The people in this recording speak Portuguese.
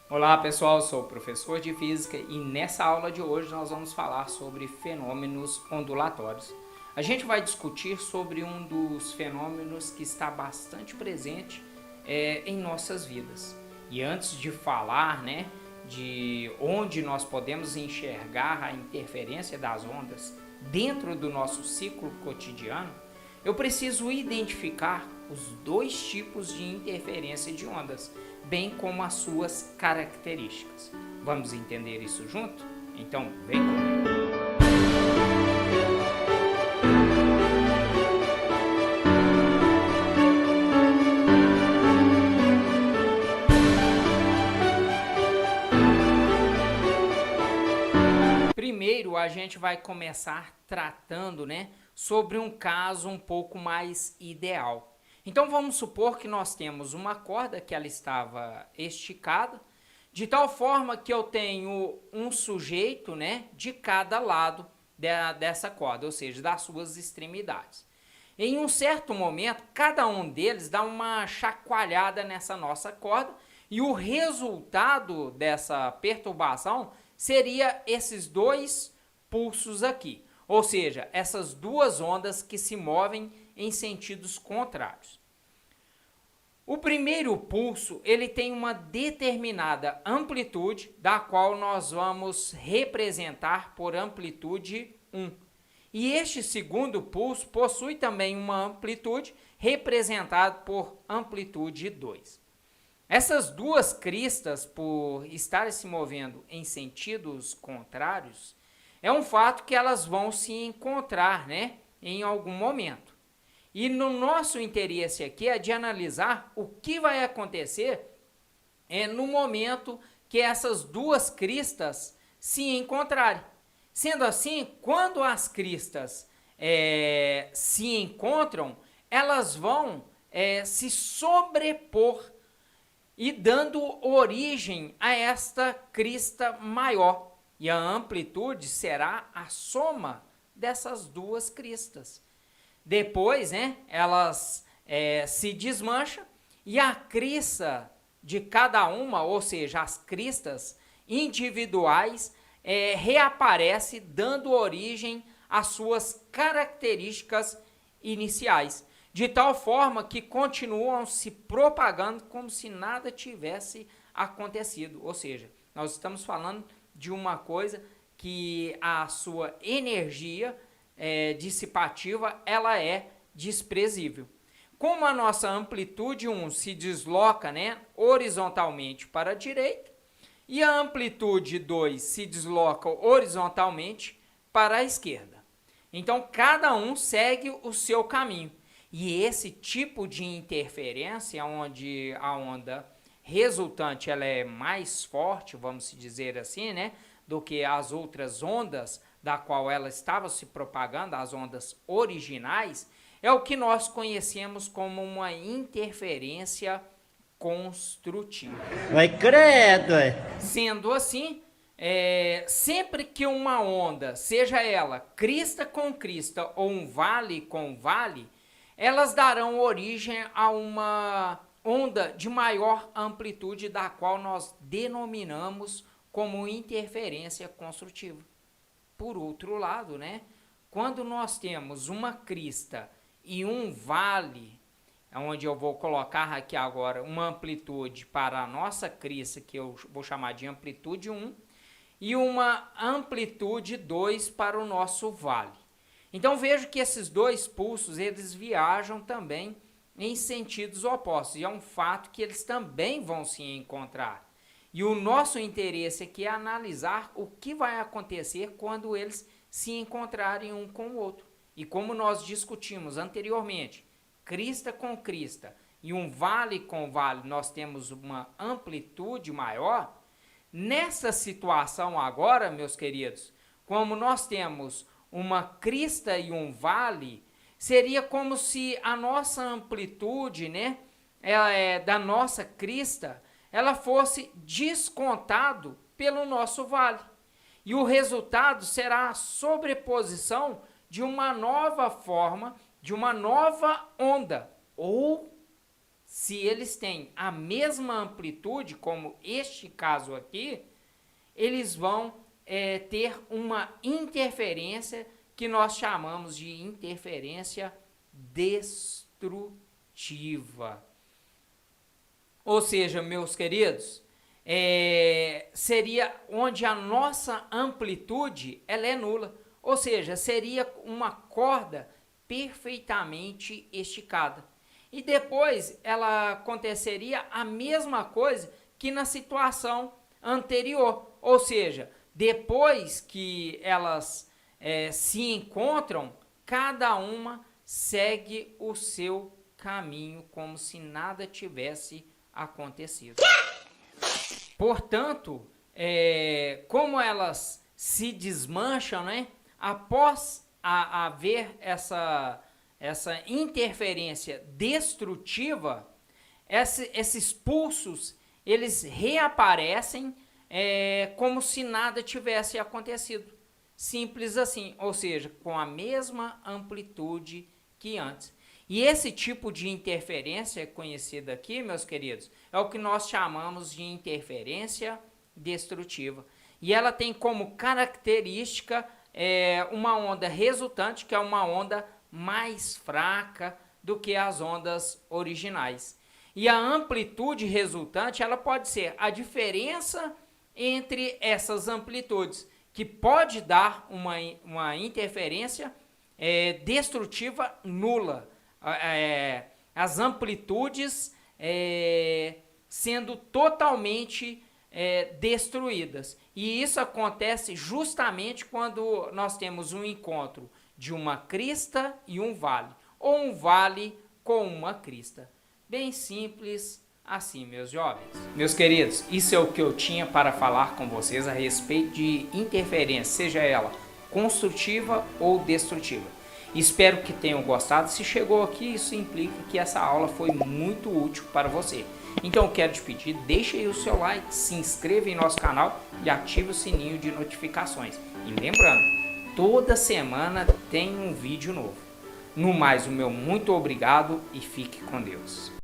Olá pessoal, sou o professor de Física e nessa aula de hoje nós vamos falar sobre fenômenos ondulatórios. A gente vai discutir sobre um dos fenômenos que está bastante presente em nossas vidas. E antes de falar, de onde nós podemos enxergar a interferência das ondas dentro do nosso ciclo cotidiano, eu preciso identificar os dois tipos de interferência de ondas, bem como as suas características. Vamos entender isso junto? Então, vem comigo. Primeiro, a gente vai começar tratando, sobre um caso um pouco mais ideal. Então, vamos supor que nós temos uma corda que ela estava esticada, de tal forma que eu tenho um sujeito, de cada lado dessa corda, ou seja, das suas extremidades. Em um certo momento, cada um deles dá uma chacoalhada nessa nossa corda e o resultado dessa perturbação seria esses dois pulsos aqui, ou seja, essas duas ondas que se movem em sentidos contrários. O primeiro pulso, ele tem uma determinada amplitude, da qual nós vamos representar por amplitude 1. E este segundo pulso possui também uma amplitude representada por amplitude 2. Essas duas cristas, por estarem se movendo em sentidos contrários, é um fato que elas vão se encontrar, em algum momento. E no nosso interesse aqui é de analisar o que vai acontecer no momento que essas duas cristas se encontrarem. Sendo assim, quando as cristas se encontram, elas vão se sobrepor e dando origem a esta crista maior. E a amplitude será a soma dessas duas cristas. Depois, elas se desmancham e a crista de cada uma, ou seja, as cristas individuais, reaparece dando origem às suas características iniciais, de tal forma que continuam se propagando como se nada tivesse acontecido. Ou seja, nós estamos falando de uma coisa que a sua energia dissipativa ela é desprezível. Como a nossa amplitude 1 se desloca horizontalmente para a direita e a amplitude 2 se desloca horizontalmente para a esquerda. Então, cada um segue o seu caminho. E esse tipo de interferência, onde a onda resultante ela é mais forte, vamos dizer assim, do que as outras ondas da qual ela estava se propagando, as ondas originais, é o que nós conhecemos como uma interferência construtiva. Vai credo, é. Sendo assim, sempre que uma onda, seja ela crista com crista ou um vale com vale, elas darão origem a uma onda de maior amplitude, da qual nós denominamos como interferência construtiva. Por outro lado, quando nós temos uma crista e um vale, onde eu vou colocar aqui agora uma amplitude para a nossa crista, que eu vou chamar de amplitude 1, e uma amplitude 2 para o nosso vale. Então vejo que esses dois pulsos eles viajam também em sentidos opostos, e é um fato que eles também vão se encontrar. E o nosso interesse aqui é analisar o que vai acontecer quando eles se encontrarem um com o outro. E como nós discutimos anteriormente, crista com crista e um vale com vale, nós temos uma amplitude maior. Nessa situação agora, meus queridos, como nós temos uma crista e um vale, seria como se a nossa amplitude, da nossa crista, ela fosse descontado pelo nosso vale. E o resultado será a sobreposição de uma nova forma, de uma nova onda, ou se eles têm a mesma amplitude, como este caso aqui, eles vão ter uma interferência que nós chamamos de interferência destrutiva. Ou seja, meus queridos, seria onde a nossa amplitude ela é nula. Ou seja, seria uma corda perfeitamente esticada. E depois ela aconteceria a mesma coisa que na situação anterior. Ou seja, depois que elas se encontram, cada uma segue o seu caminho como se nada tivesse acontecido. Portanto, como elas se desmancham, né, após haver essa interferência destrutiva, esses pulsos eles reaparecem como se nada tivesse acontecido. Simples assim, ou seja, com a mesma amplitude que antes. E esse tipo de interferência conhecida aqui, meus queridos, é o que nós chamamos de interferência destrutiva. E ela tem como característica uma onda resultante, que é uma onda mais fraca do que as ondas originais. E a amplitude resultante, ela pode ser a diferença entre essas amplitudes, que pode dar uma interferência destrutiva nula. As amplitudes sendo totalmente destruídas. E isso acontece justamente quando nós temos um encontro de uma crista e um vale, ou um vale com uma crista. Bem simples assim, meus jovens. Meus queridos, isso é o que eu tinha para falar com vocês a respeito de interferência, seja ela construtiva ou destrutiva. Espero que tenham gostado. Se chegou aqui, isso implica que essa aula foi muito útil para você. Então eu quero te pedir, deixe aí o seu like, se inscreva em nosso canal e ative o sininho de notificações. E lembrando, toda semana tem um vídeo novo. No mais, o meu muito obrigado e fique com Deus.